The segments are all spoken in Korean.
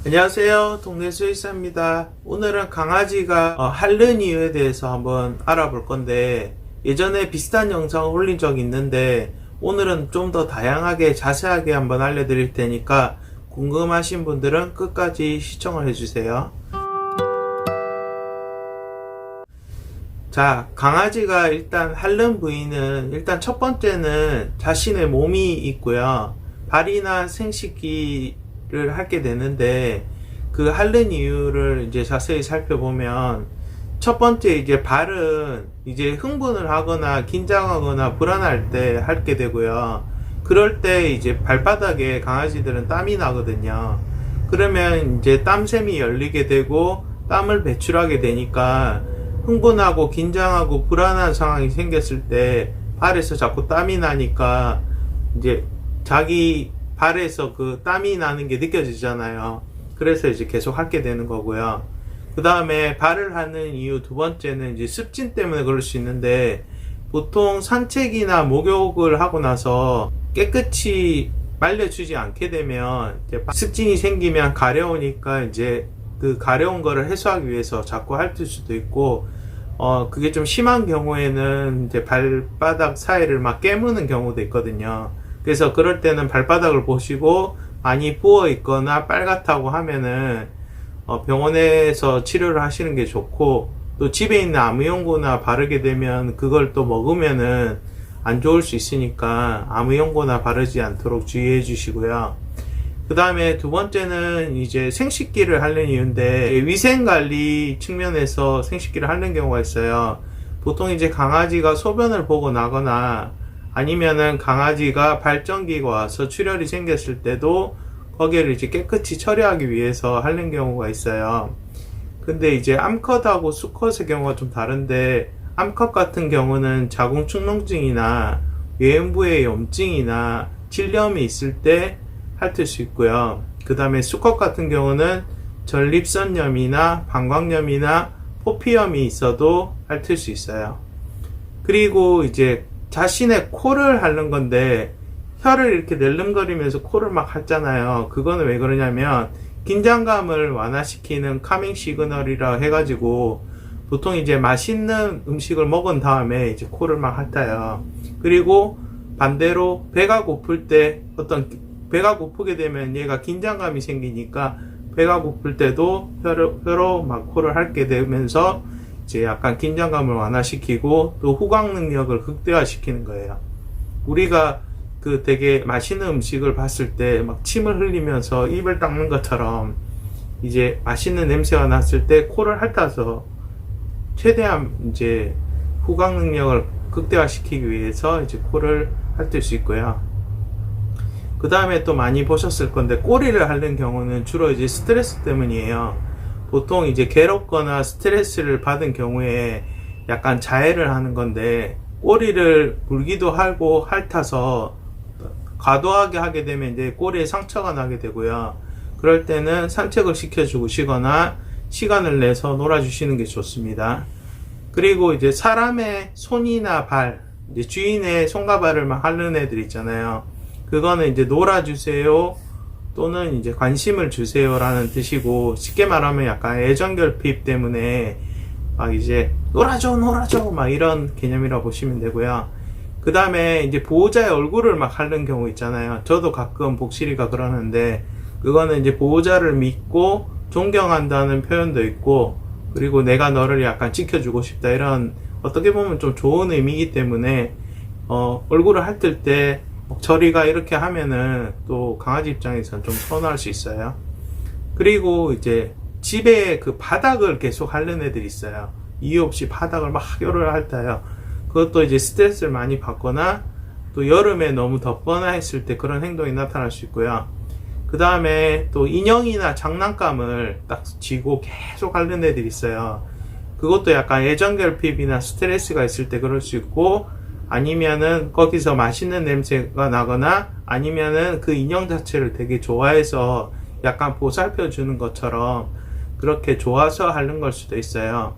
안녕하세요. 동네 수의사입니다. 오늘은 강아지가 핥는 이유에 대해서 한번 알아볼 건데, 예전에 비슷한 영상을 올린 적이 있는데 오늘은 좀 더 다양하게 자세하게 한번 알려드릴 테니까 궁금하신 분들은 끝까지 시청을 해주세요. 자, 강아지가 일단 핥는 부위는 일단 첫 번째는 자신의 몸이 있고요. 발이나 생식기를 핥게 되는데, 그 핥는 이유를 이제 자세히 살펴보면, 첫 번째 이제 발은 이제 흥분을 하거나 긴장하거나 불안할 때 핥게 되고요. 그럴 때 이제 발바닥에 강아지들은 땀이 나거든요. 그러면 이제 땀샘이 열리게 되고 땀을 배출하게 되니까 흥분하고 긴장하고 불안한 상황이 생겼을 때 발에서 자꾸 땀이 나니까 이제 자기 발에서 그 땀이 나는 게 느껴지잖아요. 그래서 이제 계속 핥게 되는 거고요. 그 다음에 발을 하는 이유 두 번째는 이제 습진 때문에 그럴 수 있는데, 보통 산책이나 목욕을 하고 나서 깨끗이 말려주지 않게 되면 이제 습진이 생기면 가려우니까 이제 그 가려운 거를 해소하기 위해서 자꾸 핥을 수도 있고, 그게 좀 심한 경우에는 이제 발바닥 사이를 막 깨무는 경우도 있거든요. 그래서 그럴 때는 발바닥을 보시고 많이 부어 있거나 빨갛다고 하면은 병원에서 치료를 하시는 게 좋고, 또 집에 있는 아무용고나 바르게 되면 그걸 또 먹으면은 안 좋을 수 있으니까 아무용고나 바르지 않도록 주의해 주시고요. 그 다음에 두 번째는 이제 생식기를 핥는 이유인데, 위생관리 측면에서 생식기를 핥는 경우가 있어요. 보통 이제 강아지가 소변을 보고 나거나 아니면은 강아지가 발전기가 와서 출혈이 생겼을 때도 거기를 이제 깨끗이 처리하기 위해서 핥는 경우가 있어요. 근데 이제 암컷하고 수컷의 경우가 좀 다른데, 암컷 같은 경우는 자궁축농증이나 외음부의 염증이나 질염이 있을 때 핥을 수 있고요. 그 다음에 수컷 같은 경우는 전립선염이나 방광염이나 포피염이 있어도 핥을 수 있어요. 그리고 이제 자신의 코를 핥는 건데, 혀를 이렇게 낼름거리면서 코를 막 핥잖아요. 그거는 왜 그러냐면 긴장감을 완화시키는 카밍 시그널이라 해가지고, 보통 이제 맛있는 음식을 먹은 다음에 이제 코를 막 핥아요. 그리고 반대로 배가 고플 때, 배가 고프게 되면 얘가 긴장감이 생기니까 배가 고플 때도 혀로 막 코를 핥게 되면서 이제 약간 긴장감을 완화시키고 또 후각 능력을 극대화시키는 거예요. 우리가 그 되게 맛있는 음식을 봤을 때 막 침을 흘리면서 입을 닦는 것처럼, 이제 맛있는 냄새가 났을 때 코를 핥아서 최대한 이제 후각 능력을 극대화시키기 위해서 이제 코를 핥을 수 있고요. 그 다음에 또 많이 보셨을 건데, 꼬리를 핥는 경우는 주로 이제 스트레스 때문이에요. 보통 이제 괴롭거나 스트레스를 받은 경우에 약간 자해를 하는 건데, 꼬리를 물기도 하고 핥아서 과도하게 하게 되면 이제 꼬리에 상처가 나게 되고요. 그럴 때는 산책을 시켜주시거나 시간을 내서 놀아주시는 게 좋습니다. 그리고 이제 사람의 손이나 발, 이제 주인의 손과 발을 막 핥는 애들 있잖아요. 그거는 이제 놀아주세요 또는 이제 관심을 주세요라는 뜻이고, 쉽게 말하면 약간 애정결핍 때문에 막 이제 놀아줘 막 이런 개념이라고 보시면 되고요. 그 다음에 이제 보호자의 얼굴을 막 핥는 경우 있잖아요. 저도 가끔 복실이가 그러는데, 그거는 이제 보호자를 믿고 존경한다는 표현도 있고, 그리고 내가 너를 약간 지켜주고 싶다, 이런 어떻게 보면 좀 좋은 의미이기 때문에 얼굴을 핥을 때 저리가 이렇게 하면은 또 강아지 입장에서는 좀 서운할 수 있어요. 그리고 이제 집에 그 바닥을 계속 핥는 애들이 있어요. 이유 없이 바닥을 막 열을 핥아요. 그것도 이제 스트레스를 많이 받거나 또 여름에 너무 덥거나 했을 때 그런 행동이 나타날 수 있고요. 그 다음에 또 인형이나 장난감을 딱 쥐고 계속 핥는 애들이 있어요. 그것도 약간 애정결핍이나 스트레스가 있을 때 그럴 수 있고, 아니면은 거기서 맛있는 냄새가 나거나, 아니면은 그 인형 자체를 되게 좋아해서 약간 보살펴 주는 것처럼 그렇게 좋아서 핥는 걸 수도 있어요.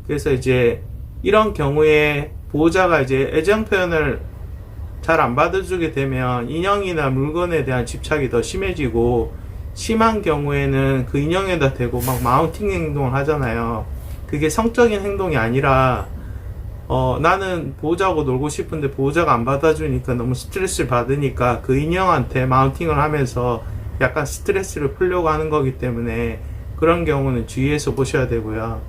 그래서 이제 이런 경우에 보호자가 이제 애정 표현을 잘 안 받아주게 되면 인형이나 물건에 대한 집착이 더 심해지고 심한 경우에는 그 인형에다 대고 막 마운팅 행동을 하잖아요. 그게 성적인 행동이 아니라 나는 보호자하고 놀고 싶은데 보호자가 안 받아주니까 너무 스트레스를 받으니까 그 인형한테 마운팅을 하면서 약간 스트레스를 풀려고 하는 거기 때문에 그런 경우는 주의해서 보셔야 되고요.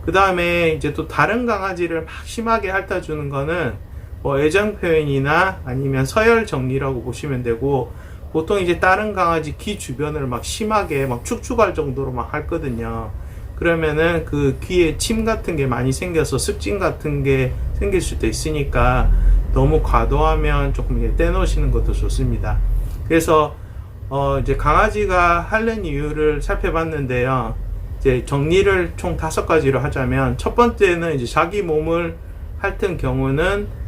그 다음에 이제 또 다른 강아지를 막 심하게 핥아주는 거는 뭐 애정 표현이나 아니면 서열 정리라고 보시면 되고, 보통 이제 다른 강아지 귀 주변을 막 심하게 막 축축할 정도로 막 핥거든요. 그러면은 그 귀에 침 같은 게 많이 생겨서 습진 같은 게 생길 수도 있으니까 너무 과도하면 조금 이제 떼놓으시는 것도 좋습니다. 그래서 이제 강아지가 핥는 이유를 살펴봤는데요. 이제 정리를 총 5가지로 하자면, 첫 번째는 이제 자기 몸을 핥은 경우는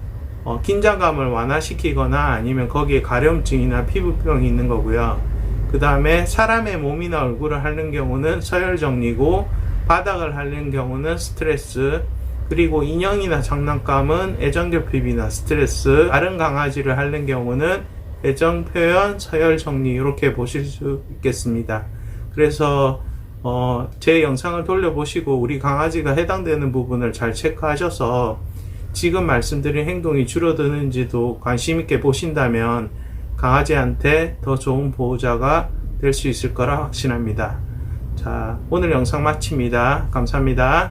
긴장감을 완화시키거나 아니면 거기에 가려움증이나 피부병이 있는 거고요. 그 다음에 사람의 몸이나 얼굴을 핥는 경우는 서열 정리고, 바닥을 핥는 경우는 스트레스, 그리고 인형이나 장난감은 애정결핍이나 스트레스, 다른 강아지를 핥는 경우는 애정 표현, 서열 정리, 이렇게 보실 수 있겠습니다. 그래서 제 영상을 돌려보시고 우리 강아지가 해당되는 부분을 잘 체크하셔서 지금 말씀드린 행동이 줄어드는지도 관심 있게 보신다면 강아지한테 더 좋은 보호자가 될 수 있을 거라 확신합니다. 자, 오늘 영상 마칩니다. 감사합니다.